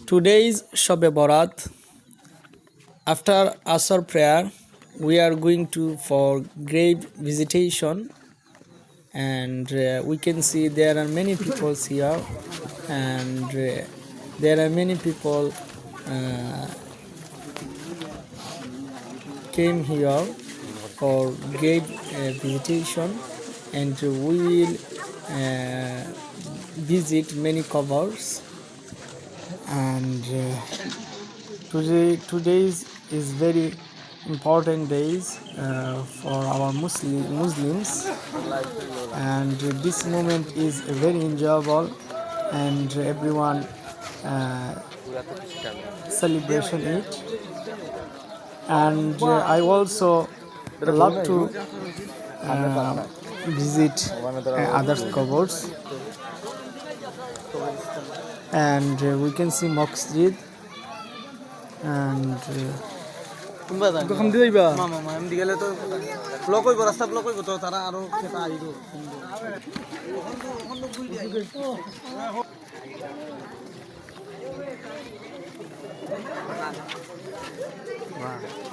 Today is Shobe Barat. After Asar prayer, we are going to for grave visitation, and we can see there are many people here, and there are many people came here for grave visitation, and we will visit many covers. And today's is very important days for our Muslims, and this moment is very enjoyable, and everyone celebration it. And I also love to visit other covers, and we can see Masjid. And কখন দিয়ে যাইবা মামা মামা MD গেলে তো block হইব রাস্তা block হইব তো তারা আরো সেটা আইবো বাহ